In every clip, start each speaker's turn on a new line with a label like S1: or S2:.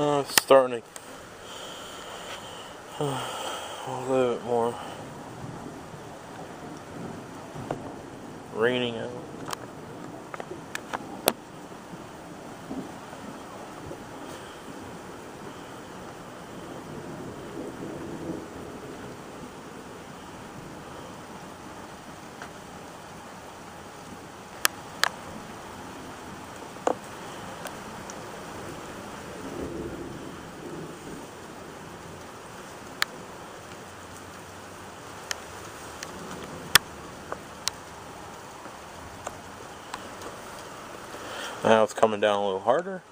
S1: It's starting to a little bit more raining out. Now it's coming down a little harder.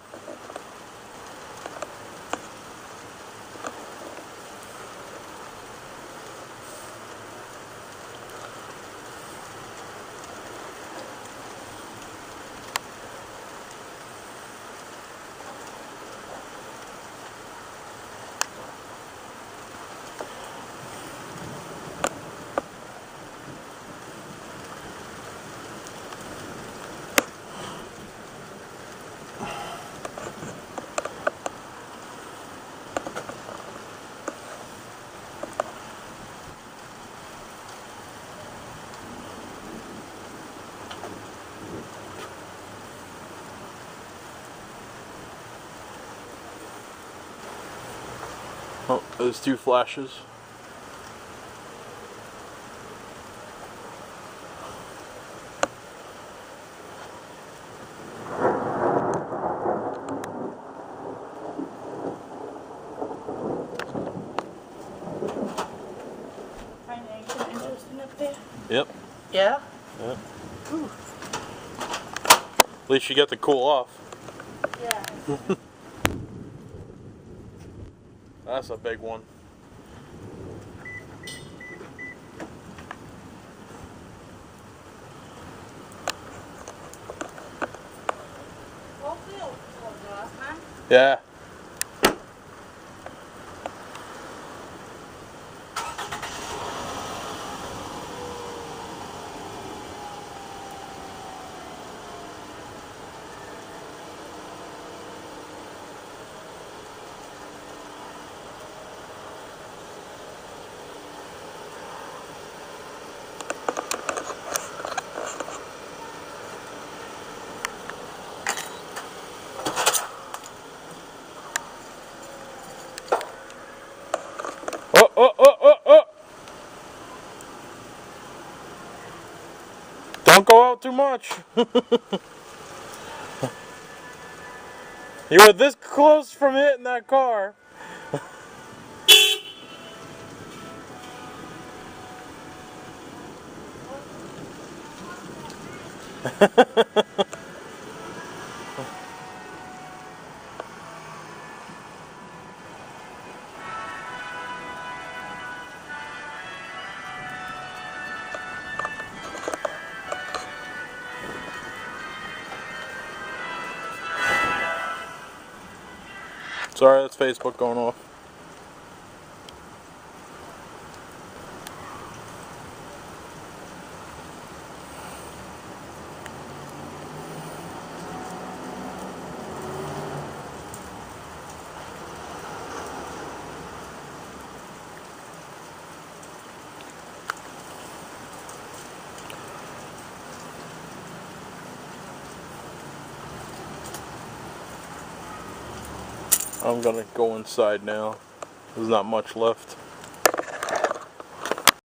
S1: Oh, there's two flashes.
S2: Find anything interesting up there?
S1: Yep.
S2: Yeah?
S1: Yep.
S2: Ooh.
S1: At least you get to cool off.
S2: Yeah.
S1: That's a big one.
S2: Hopefully it'll hold off, man.
S1: Yeah. Oh, oh, oh, oh, oh! Don't go out too much. You were this close from hitting that car. Sorry, that's Facebook going off. I'm gonna go inside now. There's not much left.